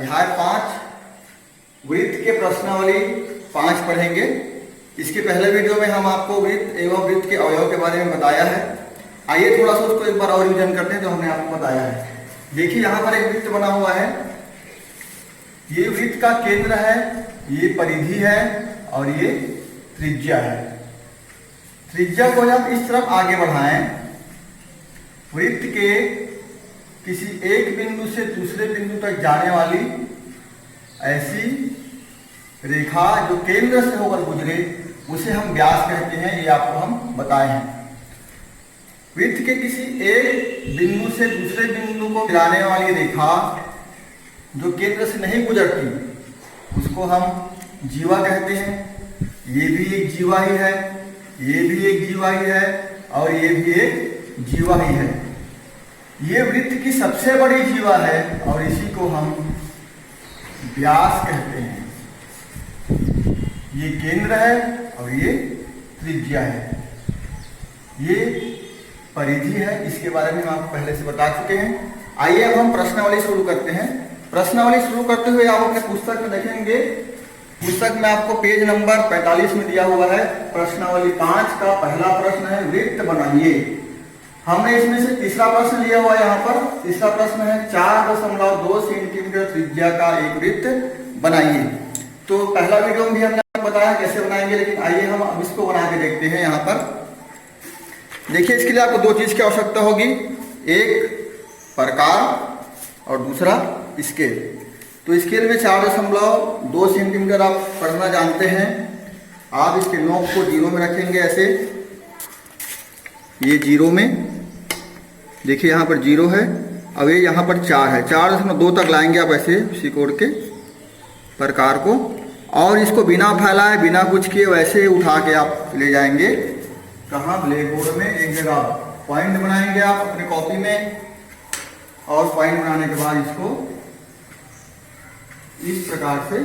अध्याय 5 वृत्त के प्रश्नावली 5 पढ़ेंगे। इसके पहले वीडियो में हम आपको वृत्त एवं वृत्त के अवयव के बारे में बताया है। आइए थोड़ा सा उसको एक बार और रिवीजन करते हैं जो हमने आपको बताया है। देखिए यहाँ पर एक वृत्त बना हुआ है, ये वृत्त का केंद्र है, ये परिधि है और ये त्रिज्या है। त्रिज्या को जब इस तरफ आगे बढ़ाएं, वृत्त के किसी एक बिंदु से दूसरे बिंदु तक जाने वाली ऐसी रेखा जो केंद्र से होकर गुजरे उसे हम व्यास कहते हैं। ये आपको हम बताए हैं। वृत्त के किसी एक बिंदु से दूसरे बिंदु को मिलाने वाली रेखा जो केंद्र से नहीं गुजरती उसको हम जीवा कहते हैं। ये भी एक जीवा ही है, ये भी एक जीवा ही है और ये भी एक जीवा ही है। ये वृत्त की सबसे बड़ी जीवा है और इसी को हम व्यास कहते हैं। ये केंद्र है और ये त्रिज्या है, ये परिधि है। इसके बारे में हम आपको पहले से बता चुके हैं। आइए अब हम प्रश्नावली शुरू करते हैं। प्रश्नावली शुरू करते हुए आप अपने पुस्तक में देखेंगे, पुस्तक में आपको पेज नंबर 45 में दिया हुआ है। प्रश्नावली 5 का पहला प्रश्न है वृत्त बनाइए। हमने इसमें से तीसरा प्रश्न लिया हुआ है। यहाँ पर तीसरा प्रश्न है 4.2 सेंटीमीटर त्रिज्या का एक वृत्त बनाइए। तो पहला वीडियो में भी हमने आपको बताया कैसे बनाएंगे, लेकिन आइए हम अब इसको बना के देखते हैं। यहाँ पर देखिए, इसके लिए आपको दो चीज की आवश्यकता होगी, एक प्रकार और दूसरा स्केल। तो स्केल में 4.2 सेंटीमीटर आप पढ़ना जानते हैं। आप इसके नोक को जीरो में रखेंगे ऐसे, ये जीरो में देखिए, यहाँ पर जीरो है। अब ये यहाँ पर 4 है, 4.2 तक लाएंगे आप ऐसे सिकोड़ के प्रकार को, और इसको बिना फैलाए बिना कुछ किए वैसे उठा के आप ले जाएंगे कहाँ, ब्लैक बोर्ड में एक जगह पॉइंट बनाएंगे आप अपने कॉपी में, और पॉइंट बनाने के बाद इसको इस प्रकार से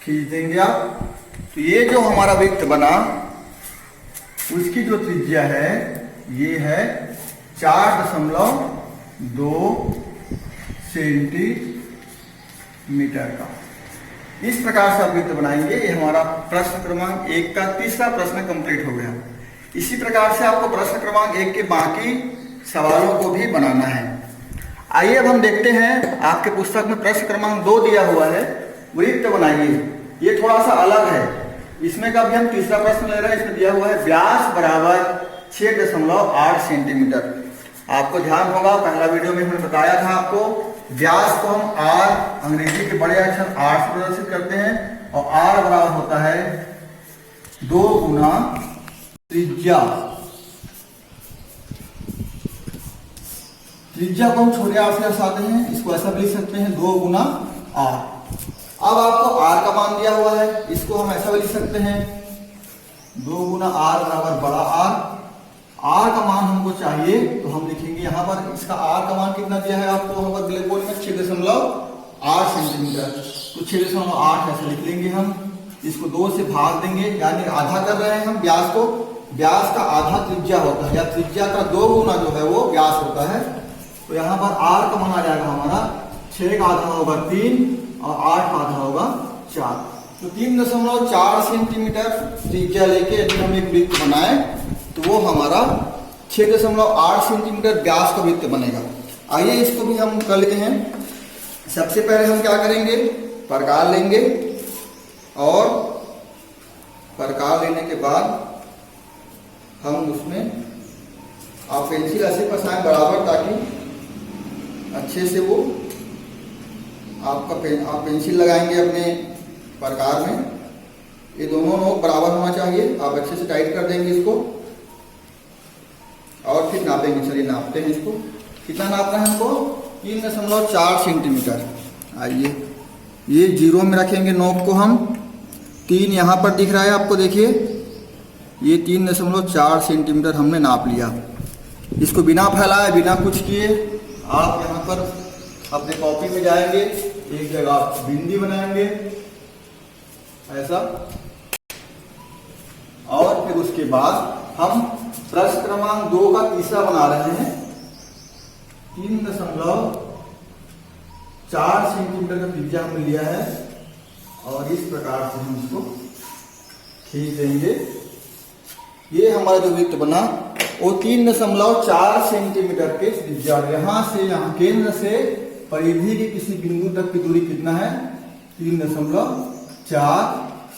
खींच देंगे आप। तो ये जो हमारा वृत्त बना उसकी जो त्रिज्या है ये है 4.2 सेंटीमीटर का। इस प्रकार से आप वृत्त बनाएंगे। ये हमारा प्रश्न क्रमांक 1 का तीसरा प्रश्न कंप्लीट हो गया। इसी प्रकार से आपको प्रश्न क्रमांक 1 के बाकी सवालों को भी बनाना है। आइए अब हम देखते हैं, आपके पुस्तक में प्रश्न क्रमांक 2 दिया हुआ है, वृत्त बनाइए। ये थोड़ा सा अलग है, इसमें का भी हम तीसरा प्रश्न ले रहे हैं। इसमें दिया हुआ है व्यास बराबर 6.8 सेंटीमीटर। आपको ध्यान होगा, पहला वीडियो में हमने बताया था आपको, व्यास को हम आर, अंग्रेजी के बड़े अक्षर आर से प्रदर्शित करते हैं, और आर बराबर होता है 2 गुना त्रिज्या। त्रिज्या को हम छोटे आर से दर्शाते हैं, इसको ऐसा भी लिख सकते हैं 2 गुना आर। अब आपको आर का मान दिया हुआ है, इसको हम ऐसा भी लिख सकते हैं 2 गुना आर बराबर बड़ा आर। आर का मान हमको चाहिए तो हम लिखेंगे यहाँ पर, इसका आर का मान कितना दिया है आपको वहां पर ब्लैक बोर्ड में 6.8 सेंटीमीटर। तो 6.8 ऐसे लिख लेंगे हम। इसको 2 से भाग देंगे, यानी आधा कर रहे हैं हम व्यास को। व्यास का आधा त्रिज्या होता है, या त्रिज्या का 2 गुना जो है वो व्यास होता है। तो यहाँ पर आर का मान आ जाएगा हमारा 6 का आधा होगा 3 और 8 का आधा होगा 4। तो 3.4 सेंटीमीटर त्रिज्या लेके यदि हम एक वृत्त बनाए तो वो हमारा 6.8 सेंटीमीटर व्यास का वृत्त बनेगा। आइए इसको भी हम कर लेते हैं। सबसे पहले हम क्या करेंगे, प्रकार लेंगे, और प्रकार लेने के बाद हम उसमें आप पेंसिल ऐसे फंसाएं बराबर, ताकि अच्छे से वो आप पेंसिल लगाएंगे अपने प्रकार में। ये दोनों नोक बराबर होना चाहिए। आप अच्छे से टाइट कर देंगे इसको और फिर नापेंगे। चलिए नापते हैं इसको, कितना नापना है हमको, 3.4 सेंटीमीटर। आइए ये जीरो में रखेंगे नोक को हम। 3 यहाँ पर दिख रहा है आपको, देखिए ये 3.4 सेंटीमीटर हमने नाप लिया। इसको बिना फैलाए बिना कुछ किए आप यहाँ पर अपने कॉपी में जाएंगे, एक जगह बिंदी बनाएंगे ऐसा, और फिर उसके बाद हम प्रश्न क्रमांक 2 का तीसरा बना रहे हैं। 3.4 सेंटीमीटर का त्रिज्या हमने लिया है और इस प्रकार से हम इसको खींच देंगे। ये हमारा जो वृत्त बना वो 3.4 सेंटीमीटर के त्रिज्या, यहाँ से यहाँ केंद्र से परिधि के किसी बिंदु तक की दूरी कितना है? 3.4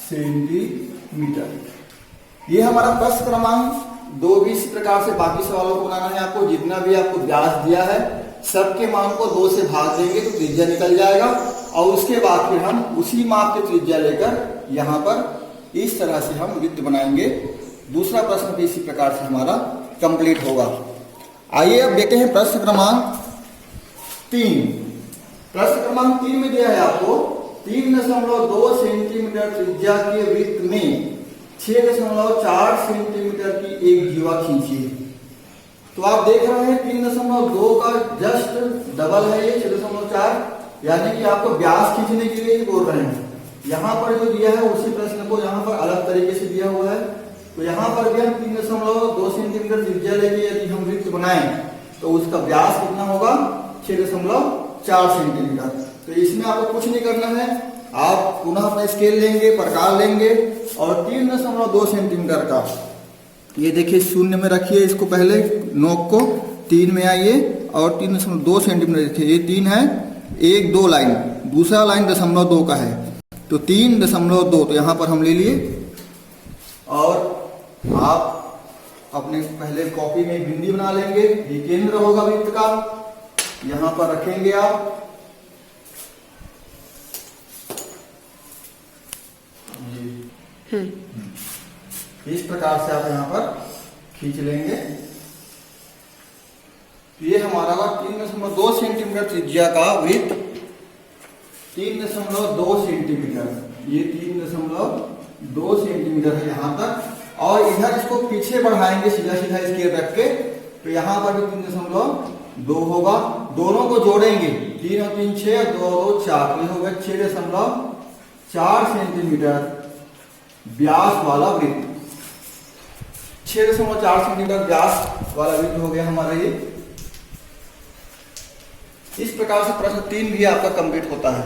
सेंटीमीटर। ये हमारा प्रश्न क्रमांक 2 भी इसी प्रकार से बाकी सवालों को बनाना है। आपको जितना भी आपको व्यास दिया है सबके मान को 2 से भाग देंगे तो त्रिज्या निकल जाएगा और उसके बाद फिर हम उसी माप की त्रिज्या लेकर यहाँ पर इस तरह से हम वृत्त बनाएंगे। दूसरा प्रश्न भी इसी प्रकार से हमारा कंप्लीट होगा। आइए अब देखते हैं प्रश्न क्रमांक 3। प्रश्न क्रमांक 3 में दिया है आपको 3.2 सेंटीमीटर त्रिज्या के वृत्त में 6.4 सेंटीमीटर की एक जीवा खींचिए। तो आप देख रहे हैं 3.2 का जस्ट डबल है ये 6.4, यानी कि आपको व्यास खींचने के लिए ही बोल रहे हैं। यहाँ पर जो दिया है उसी प्रश्न को यहाँ पर अलग तरीके से दिया हुआ है। तो यहाँ पर भी हम 3.2 सेंटीमीटर त्रिज्या लेके यदि हम वृत्त बनाएं तो उसका व्यास कितना होगा? 6.4 सेंटीमीटर। तो इसमें आपको कुछ नहीं करना है, आप पुनः अपना स्केल लेंगे, प्रकार लेंगे और 3.2 सेंटीमीटर का ये देखिए शून्य में रखिए इसको, पहले नोक को 3 में आइए और 3.2 सेंटीमीटर देखिए ये 3 है, 1 2 लाइन, दूसरा लाइन 0.2 का है तो 3.2 तो यहाँ पर हम ले लिए और आप अपने पहले कॉपी में बिंदी बना लेंगे। ये केंद्र होगा वृत्त का, यहाँ पर रखेंगे आप। इस प्रकार से आप यहाँ पर खींच लेंगे। ये हमारा 3.2 सेंटीमीटर त्रिज्या का वृत्त, 3.2 सेंटीमीटर, ये 3.2 सेंटीमीटर है यहाँ तक। और इधर इसको पीछे बढ़ाएंगे सीधा सीधा स्केल रख के तो यहाँ पर भी 3.2 होगा। दोनों को जोड़ेंगे 3 और 3 6 और 2 2 4, ये होगा 6.4 सेंटीमीटर व्यास वाला वृत्त। 6.4 सेंटीमीटर व्यास वाला वृत्त हो गया हमारा ये। इस प्रकार से प्रश्न 3 भी आपका कंप्लीट होता है।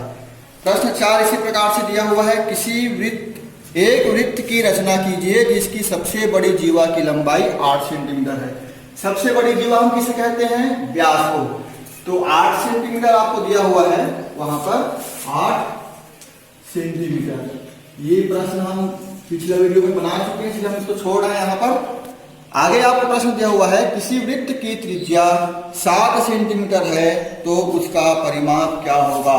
प्रश्न 4 इसी प्रकार से दिया हुआ है, एक वृत्त की रचना कीजिए जिसकी सबसे बड़ी जीवा की लंबाई 8 सेंटीमीटर है। सबसे बड़ी जीवा हम किसे कहते हैं? व्यास को। तो 8 सेंटीमीटर आपको दिया हुआ है, वहां पर 8 सेंटीमीटर। ये प्रश्न हम पिछले वीडियो में बना चुके हैं, इसलिए हम इसको छोड़ रहे हैं। यहाँ पर आगे आपको प्रश्न दिया हुआ है, किसी वृत्त की त्रिज्या 7 सेंटीमीटर है तो उसका परिमाप क्या होगा?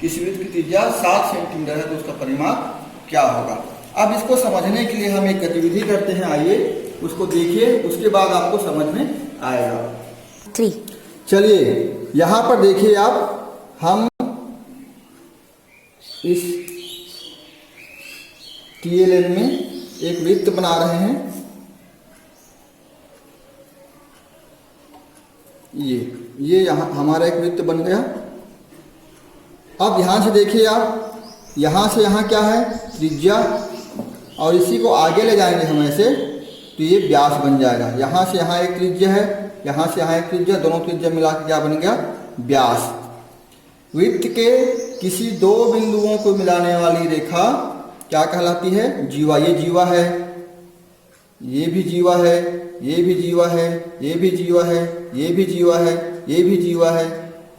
किसी वृत्त की त्रिज्या 7 सेंटीमीटर है तो उसका परिमाप क्या होगा? अब इसको समझने के लिए हम एक गतिविधि करते हैं, आइए उसको देखिए, उसके बाद आपको समझ में आएगा। 3 चलिए यहाँ पर देखिए आप, हम इस TLN में एक वृत्त बना रहे हैं। ये यहाँ हमारा एक वृत्त बन गया। अब ध्यान से देखिए आप, यहाँ से यहाँ क्या है? त्रिज्या, और इसी को आगे ले जाएंगे हम ऐसे तो ये व्यास बन जाएगा। यहाँ से यहाँ एक त्रिज्या है, यहाँ से यहाँ एक त्रिज्या, दोनों त्रिज्या मिला के क्या बन गया? व्यास। वृत्त के किसी 2 बिंदुओं को मिलाने वाली रेखा क्या कहलाती है? जीवा। ये जीवा है, ये भी जीवा है, ये भी जीवा है, ये भी जीवा है, ये भी जीवा है, ये भी जीवा है,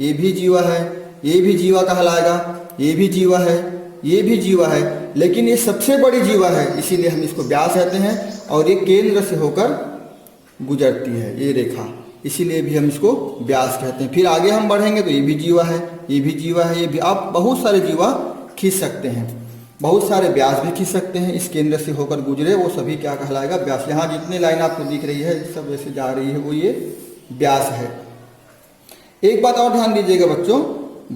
ये भी जीवा है, ये भी जीवा कहलाएगा, ये भी जीवा है, ये भी जीवा है, लेकिन ये सबसे बड़ी जीवा है इसीलिए हम इसको व्यास कहते हैं। और ये केंद्र से होकर गुजरती है ये रेखा, इसीलिए भी हम इसको व्यास कहते हैं। फिर आगे हम बढ़ेंगे तो ये भी जीवा है, ये भी जीवा है, ये भी। आप बहुत सारे जीवा खींच सकते हैं, बहुत सारे व्यास भी खींच सकते हैं। इस केंद्र से होकर गुजरे वो सभी क्या कहलाएगा? व्यास। यहाँ जितनी लाइन आपको दिख रही है सब ऐसे जा रही है वो ये व्यास है। एक बात और ध्यान दीजिएगा बच्चों,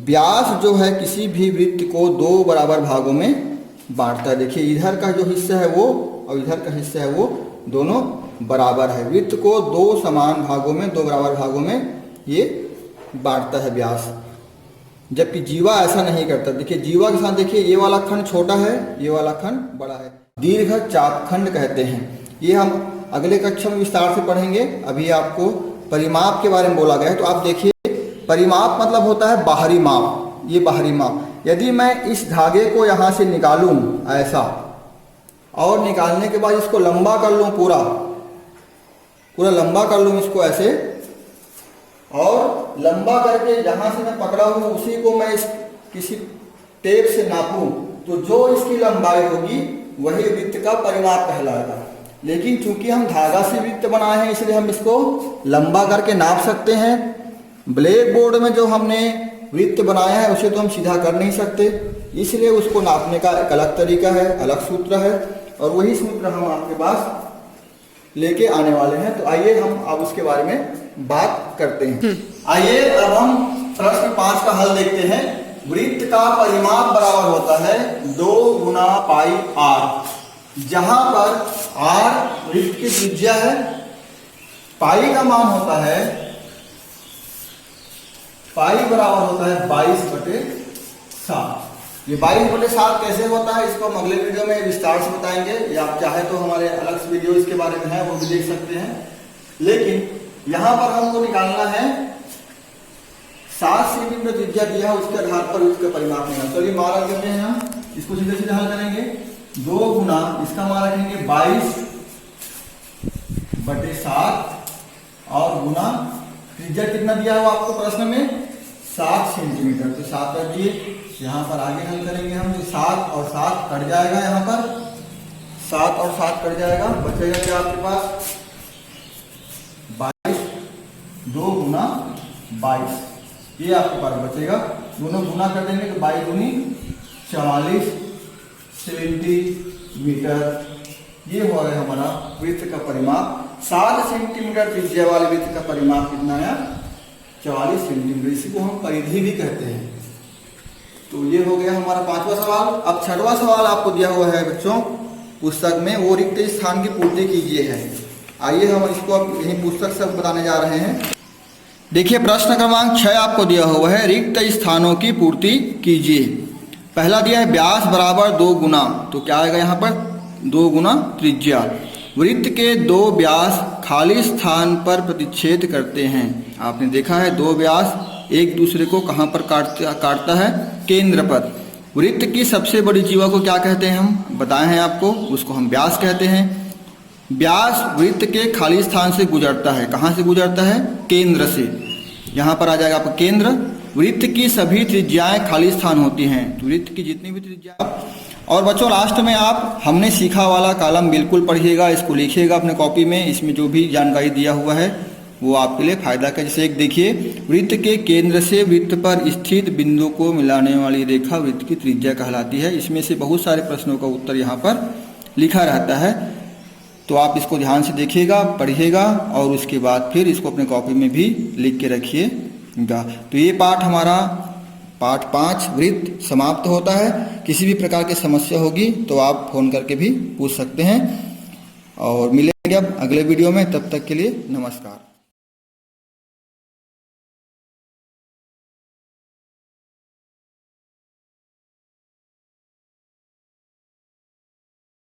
व्यास जो है किसी भी वृत्त को 2 बराबर भागों में बांटता है। देखिए इधर का जो हिस्सा है वो और इधर का हिस्सा है वो दोनों बराबर है। वृत्त को 2 समान भागों में, 2 बराबर भागों में ये बांटता है व्यास, जबकि जीवा ऐसा नहीं करता। देखिए जीवा के साथ देखिए ये वाला खंड छोटा है, ये वाला खंड बड़ा है। दीर्घ चापखंड कहते हैं। ये हम अगले कक्षा में विस्तार से पढ़ेंगे। अभी आपको परिमाप के बारे में बोला गया है। तो आप देखिए, परिमाप मतलब होता है बाहरी माप। ये बाहरी माप, यदि मैं इस धागे को यहाँ से निकालूं ऐसा, और निकालने के बाद इसको लंबा कर लूं, पूरा लंबा कर लूं इसको ऐसे, और लंबा करके जहां से मैं पकड़ा हूं उसी को मैं किसी टेप से नापूं, तो जो इसकी लंबाई होगी वही वृत्त का परिमाप कहलाएगा। लेकिन चूंकि हम धागा से वृत्त बनाए हैं, इसलिए हम इसको लंबा करके नाप सकते हैं। ब्लैक बोर्ड में जो हमने वृत्त बनाया है उसे तो हम सीधा कर नहीं सकते, इसलिए उसको नापने का एक अलग तरीका है, अलग सूत्र है, और वही सूत्र हम आपके पास लेके आने वाले हैं। तो आइए हम अब उसके बारे में बात करते हैं। आइए अब हम प्रश्न 5 का हल देखते हैं। वृत्त का परिमाप बराबर होता है 2 गुना पाई r, जहां पर r वृत्त की त्रिज्या है, पाई का मान होता है, पाई बराबर होता है 22/7। ये 22/7 कैसे होता है इसको हम अगले वीडियो में विस्तार से बताएंगे, या आप चाहे तो हमारे अलग से वीडियो इसके बारे में है, वो भी देख सकते हैं। लेकिन यहां पर हमको निकालना है 7 सेंटीमीटर त्रिज्या दिया है, उसके आधार पर उसका परिमाप निकालना। चलिए मान रखते हैं, हम इसको सीधे सीधे हल करेंगे। 2 गुना इसका मान रखेंगे 22/7 और गुना त्रिज्या कितना दिया हुआ आपको प्रश्न में 7 सेंटीमीटर। तो 7 रख दिए, यहाँ पर आगे हल करेंगे हम। 7 और 7 कट जाएगा, यहाँ पर 7 और 7 कट जाएगा, बचेगा क्या आपके पास 22, 2 गुना 22, ये आपके पास बचेगा। दोनों गुना कर देंगे तो 22 दूनी 44 सेंटीमीटर। ये हो गया हमारा वृत्त का परिमाप। 7 सेंटीमीटर त्रिज्या वाले वृत्त का परिमाप कितना है 44 सेंटीमीटर। इसी को हम परिधि भी कहते हैं। तो ये हो गया हमारा 5वां सवाल। अब 6वां सवाल आपको दिया हुआ है बच्चों पुस्तक में, वो रिक्त स्थान की पूर्ति कीजिए है। आइए हम इसको अब यही पुस्तक से बताने जा रहे हैं। देखिए प्रश्न क्रमांक 6 आपको दिया हुआ है, रिक्त स्थानों की पूर्ति कीजिए। पहला दिया है व्यास बराबर 2 गुना, तो क्या आएगा यहाँ पर 2 गुना त्रिज्या। वृत्त के 2 व्यास खाली स्थान पर प्रतिच्छेद करते हैं। आपने देखा है 2 व्यास एक दूसरे को कहाँ पर काटता है, केंद्र पर। वृत्त की सबसे बड़ी जीवा को क्या कहते हैं, हम बताए हैं आपको, उसको हम व्यास कहते हैं। व्यास वृत्त के खाली स्थान से गुजरता है, कहाँ से गुजरता है, केंद्र से। यहाँ पर आ जाएगा आपका केंद्र। वृत्त की सभी त्रिज्याएं खाली स्थान होती हैं, तो वृत्त की जितनी भी त्रिज्या। और बच्चों लास्ट में आप हमने सीखा वाला कॉलम बिल्कुल पढ़िएगा, इसको लिखिएगा अपने कॉपी में। इसमें जो भी जानकारी दिया हुआ है वो आपके लिए फायदा का। जैसे एक देखिए, वृत्त के केंद्र से वृत्त पर स्थित बिंदु को मिलाने वाली रेखा वृत्त की त्रिज्या कहलाती है। इसमें से बहुत सारे प्रश्नों का उत्तर यहाँ पर लिखा रहता है, तो आप इसको ध्यान से देखिएगा, पढ़िएगा, और उसके बाद फिर इसको अपने कॉपी में भी लिख के रखिएगा। तो ये पाठ हमारा पाठ 5 वृत्त समाप्त होता है। किसी भी प्रकार की समस्या होगी तो आप फोन करके भी पूछ सकते हैं, और मिलेंगे अब अगले वीडियो में। तब तक के लिए नमस्कार।